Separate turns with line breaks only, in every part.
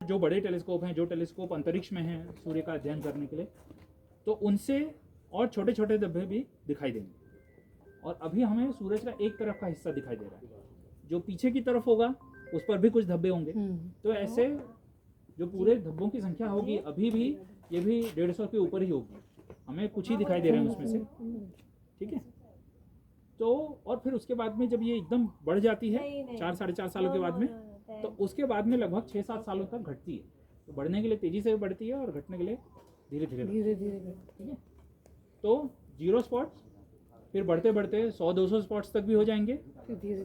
जो बड़े टेलीस्कोप हैं, जो टेलीस्कोप अंतरिक्ष में हैं सूर्य का अध्ययन करने के लिए, तो उनसे और छोटे छोटे धब्बे भी दिखाई देंगे। और अभी हमें सूरज का एक तरफ का हिस्सा दिखाई दे रहा है, जो पीछे की तरफ होगा उस पर भी कुछ धब्बे होंगे। तो ऐसे जो पूरे धब्बों की संख्या होगी अभी भी ये भी 150 के ऊपर ही होगी, हमें कुछ ही दिखाई दे रहे हैं उसमें से, ठीक है। तो और फिर उसके बाद में जब ये एकदम बढ़ जाती है 4-4.5 सालों के बाद में, तो उसके बाद में लगभग 6-7 सालों तक घटती है। तो बढ़ने के लिए तेजी से बढ़ती है और घटने के लिए धीरे धीरे, ठीक है। तो 0 स्पॉट्स, फिर बढ़ते बढ़ते 100-200 स्पॉट्स तक भी हो जाएंगे,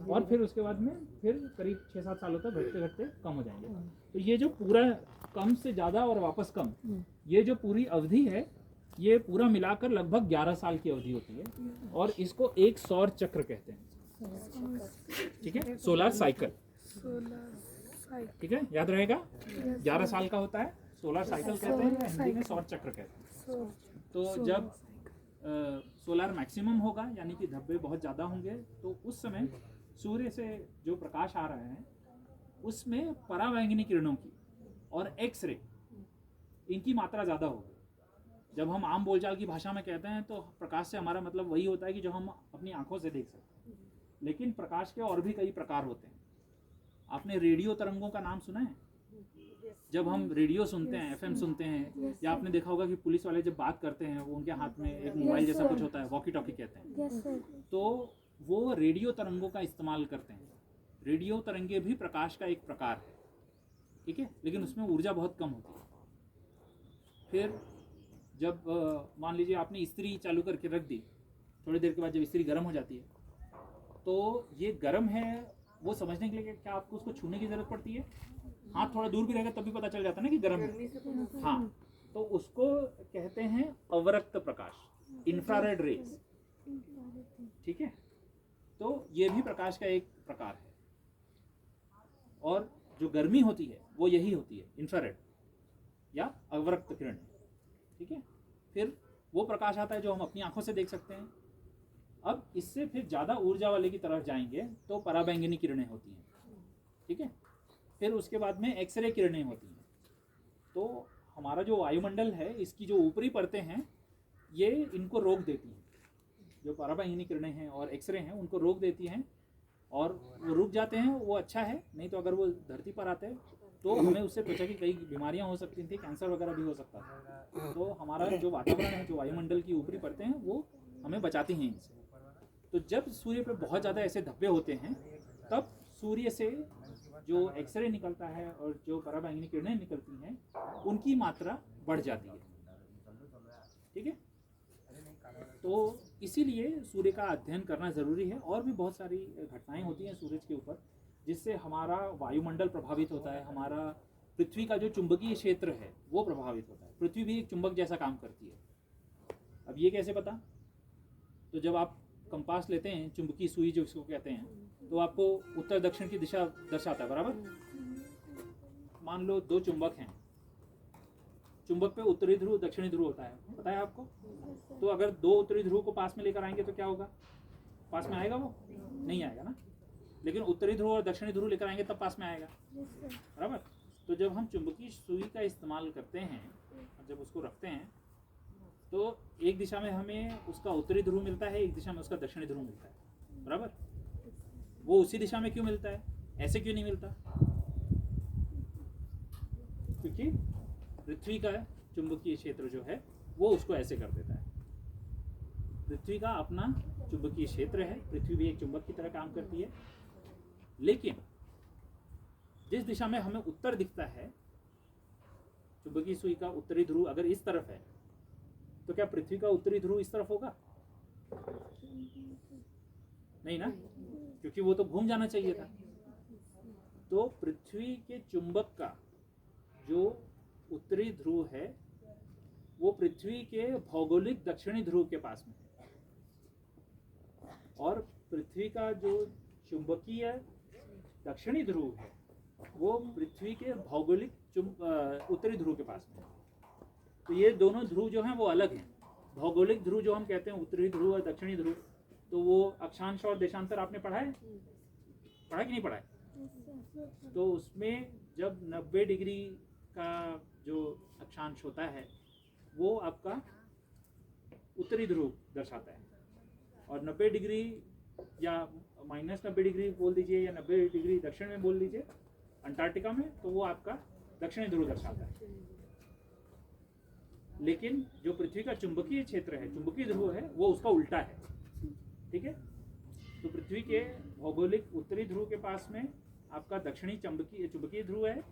और फिर उसके बाद में फिर करीब 6-7 सालों तक घटते घटते कम हो जाएंगे। तो ये जो पूरा कम से ज़्यादा और वापस कम, ये जो पूरी अवधि है, ये पूरा मिलाकर लगभग 11 साल की अवधि होती है, और इसको एक सौर चक्र कहते हैं, ठीक है, सोलर साइकिल, ठीक है, याद रहेगा। 11 साल का होता है, सोलर साइकिल कहते हैं, हिंदी में सौर चक्र कहते हैं। तो जब सोलर मैक्सिमम होगा, यानी कि धब्बे बहुत ज़्यादा होंगे, तो उस समय सूर्य से जो प्रकाश आ रहे हैं उसमें पराबैंगनी किरणों की और एक्स रे, इनकी मात्रा ज़्यादा होगी। जब हम आम बोलचाल की भाषा में कहते हैं तो प्रकाश से हमारा मतलब वही होता है कि जो हम अपनी आंखों से देख सकते हैं, लेकिन प्रकाश के और भी कई प्रकार होते हैं। आपने रेडियो तरंगों का नाम सुना है? जब हम रेडियो सुनते हैं, एफएम सुनते हैं, या आपने देखा होगा कि पुलिस वाले जब बात करते हैं वो उनके हाथ में एक मोबाइल जैसा कुछ होता है, वॉकी टॉकी कहते हैं, तो वो रेडियो तरंगों का इस्तेमाल करते हैं। रेडियो तरंगे भी प्रकाश का एक प्रकार है, ठीक है, लेकिन उसमें ऊर्जा बहुत कम होती है। फिर जब मान लीजिए आपने इस्त्री चालू करके रख दी, थोड़ी देर के बाद जब इस्त्री गर्म हो जाती है, तो ये गर्म है वो समझने के लिए क्या आपको उसको छूने की जरूरत पड़ती है? हाथ थोड़ा दूर भी रहेगा तब भी पता चल जाता है ना कि गर्म है। हाँ, तो उसको कहते हैं अवरक्त प्रकाश, इंफ्रारेड रेज, ठीक है। तो ये भी प्रकाश का एक प्रकार है, और जो गर्मी होती है वो यही होती है, इंफ्रारेड या अवरक्त किरण, ठीक है। फिर वो प्रकाश आता है जो हम अपनी आंखों से देख सकते हैं। अब इससे फिर ज़्यादा ऊर्जा वाले की तरफ जाएंगे तो पराबैंगनी किरणें होती हैं, ठीक है। फिर उसके बाद में एक्सरे किरणें होती हैं। तो हमारा जो वायुमंडल है, इसकी जो ऊपरी परतें हैं, ये इनको रोक देती हैं। जो पराबैंगनी किरणें हैं और एक्सरे हैं उनको रोक देती हैं, और वो रुक जाते हैं, वो अच्छा है। नहीं तो अगर वो धरती पर आते हैं तो हमें उससे त्वचा की कई बीमारियां हो सकती थी, कैंसर वगैरह भी हो सकता था। तो हमारा जो वातावरण है, जो वायुमंडल की ऊपरी परतें हैं, वो हमें बचाती हैं इनसे। तो जब सूर्य पे बहुत ज़्यादा ऐसे धब्बे होते हैं, तब सूर्य से जो एक्सरे निकलता है और जो पराबैंगनी किरणें निकलती हैं, उनकी मात्रा बढ़ जाती है, ठीक है। तो इसीलिए सूर्य का अध्ययन करना ज़रूरी है। और भी बहुत सारी घटनाएं होती हैं सूरज के ऊपर, जिससे हमारा वायुमंडल प्रभावित होता है, हमारा पृथ्वी का जो चुंबकीय क्षेत्र है वो प्रभावित होता है। पृथ्वी भी एक चुंबक जैसा काम करती है। अब ये कैसे पता? तो जब आप कंपास लेते हैं, चुंबकीय सुई जो इसको कहते हैं, तो आपको उत्तर दक्षिण की दिशा दर्शाता है, बराबर। मान लो 2 चुंबक हैं, चुंबक पे उत्तरी ध्रुव दक्षिणी ध्रुव होता है, पता है आपको? तो अगर 2 उत्तरी ध्रुव को पास में लेकर आएंगे तो क्या होगा? पास में आएगा? वो नहीं आएगा ना। लेकिन उत्तरी ध्रुव और दक्षिणी ध्रुव लेकर आएंगे तब पास में आएगा, बराबर। तो जब हम चुंबकीय सुई का इस्तेमाल करते हैं और जब उसको रखते हैं, तो एक दिशा में हमें उसका उत्तरी ध्रुव मिलता है, एक दिशा में उसका दक्षिणी ध्रुव मिलता है, बराबर। वो उसी दिशा में क्यों मिलता है, ऐसे क्यों नहीं मिलता? क्योंकि पृथ्वी का चुंबकीय क्षेत्र जो है वो उसको ऐसे कर देता है। पृथ्वी का अपना चुंबकीय क्षेत्र है, पृथ्वी भी एक चुंबक की तरह काम करती है। लेकिन जिस दिशा में हमें उत्तर दिखता है, चुंबकीय सुई का उत्तरी ध्रुव अगर इस तरफ है, तो क्या पृथ्वी का उत्तरी ध्रुव इस तरफ होगा? नहीं ना, क्योंकि वो तो घूम जाना चाहिए था। तो पृथ्वी के चुंबक का जो उत्तरी ध्रुव है वो पृथ्वी के भौगोलिक दक्षिणी ध्रुव के पास में है, और पृथ्वी का जो चुंबकीय दक्षिणी ध्रुव है वो पृथ्वी के भौगोलिक उत्तरी ध्रुव के पास में है। तो ये दोनों ध्रुव जो हैं वो अलग हैं। भौगोलिक ध्रुव जो हम कहते हैं, उत्तरी ध्रुव और दक्षिणी ध्रुव, तो वो अक्षांश और देशांतर आपने पढ़ा है? पढ़ा कि नहीं पढ़ा है? तो उसमें जब 90 डिग्री का जो अक्षांश होता है वो आपका उत्तरी ध्रुव दर्शाता है, और 90 डिग्री या -90 डिग्री बोल दीजिए या 90 डिग्री दक्षिण में बोल लीजिए अंटार्कटिका में, तो वो आपका दक्षिणी ध्रुव दर्शाता है। लेकिन जो पृथ्वी का चुंबकीय क्षेत्र है, चुंबकीय ध्रुव है, वो उसका उल्टा है। ठीक है, तो पृथ्वी के भौगोलिक उत्तरी ध्रुव के पास में आपका दक्षिणी चुंबकीय ध्रुव है,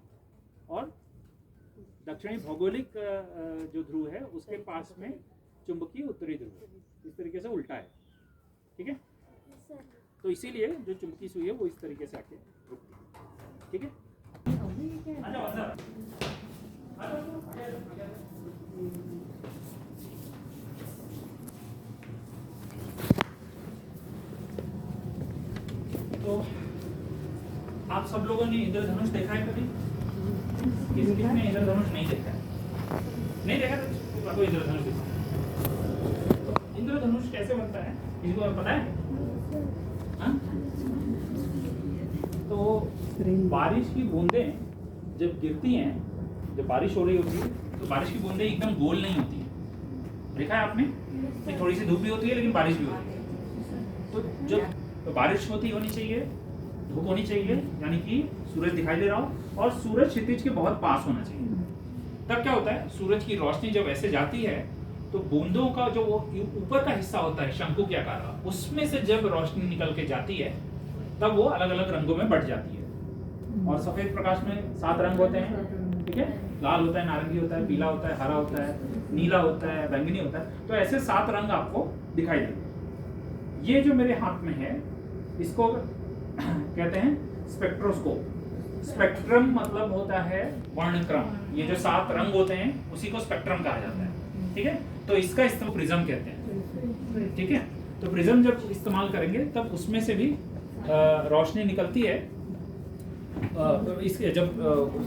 और दक्षिणी भौगोलिक जो ध्रुव है उसके पास में चुंबकीय उत्तरी ध्रुव है। इस तरीके से उल्टा है। ठीक है, तो इसीलिए जो चुंबकीय सुई है वो इस तरीके से आके रुकती है। ठीक है, तो आप सब लोगों ने इंद्रधनुष देखा है कभी? किसी ने इंद्रधनुष नहीं देखा है? नहीं देखा तो आपको इंद्रधनुष दिखाओ। तो इंद्रधनुष कैसे बनता है, किसी को पता है? हाँ? तो बारिश की बूंदें जब गिरती हैं, जब बारिश हो रही होती है, तो बारिश की बूंदें एकदम गोल नहीं होती है। देखा है आपने कि थोड़ी सी धूप भी होती है लेकिन बारिश भी होती है। तो जब तो बारिश होनी चाहिए, धूप होनी चाहिए, यानी कि सूरज दिखाई दे रहा हो, और सूरज क्षितिज के बहुत पास होना चाहिए। तब क्या होता है, सूरज की रोशनी जब ऐसे जाती है तो बूंदों का जो ऊपर का हिस्सा होता है शंकु के आकार का, उसमें से जब रोशनी निकल के जाती है तब वो अलग अलग रंगों में बट जाती है। और सफेद प्रकाश में 7 रंग होते हैं। ठीक है, लाल होता है, नारंगी होता है, पीला होता है, हरा होता है, नीला होता है, बैंगनी होता है। तो ऐसे 7 रंग आपको दिखाई देंगे। ये जो मेरे हाथ में है इसको कहते हैं स्पेक्ट्रोस्कोप। स्पेक्ट्रम मतलब होता है वर्णक्रम। ये जो 7 रंग होते हैं उसी को स्पेक्ट्रम कहा जाता है। ठीक है, तो इसका इस्तेमाल प्रिज्म कहते हैं। ठीक है, तो प्रिज्म जब इस्तेमाल करेंगे तब उसमें से भी रोशनी निकलती है। इसके जब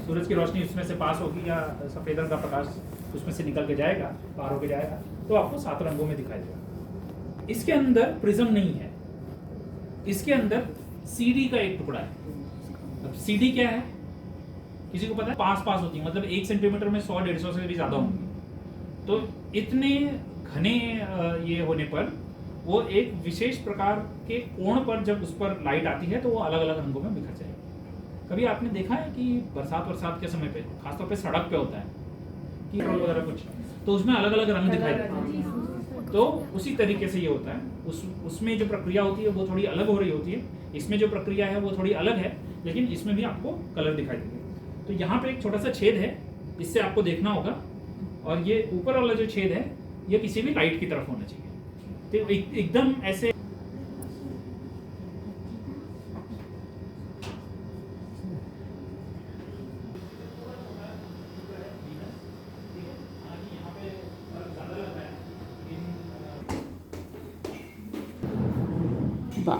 सूरज की रोशनी उसमें से पास होगी या सफेद रंग का प्रकाश उसमें से निकल के जाएगा, पार होके जाएगा, तो आपको 7 रंगों में दिखाई देगा। इसके अंदर प्रिज्म नहीं है, इसके अंदर सीडी का एक टुकड़ा है। अब सीडी क्या है, किसी को पता है? पास होती है, मतलब 1 सेंटीमीटर में 100-150 से भी ज्यादा होंगी। तो इतने घने ये होने पर वो एक विशेष प्रकार के कोण पर जब उस पर लाइट आती है तो वो अलग अलग रंगों में बिखर जाएगी। कभी आपने देखा है कि बरसात के समय पे, खासतौर पे सड़क पे होता है कि वगैरह कुछ, तो उसमें अलग अलग रंग दिखाई देते हैं। तो उसी तरीके से ये होता है। उसमें जो प्रक्रिया होती है वो थोड़ी अलग हो रही होती है, इसमें जो प्रक्रिया है वो थोड़ी अलग है, लेकिन इसमें भी आपको कलर दिखाई देंगे। तो यहाँ पे एक छोटा सा छेद है, इससे आपको देखना होगा, और ये ऊपर वाला जो छेद है ये किसी भी लाइट की तरफ होना चाहिए। तो एकदम ऐसे
वाह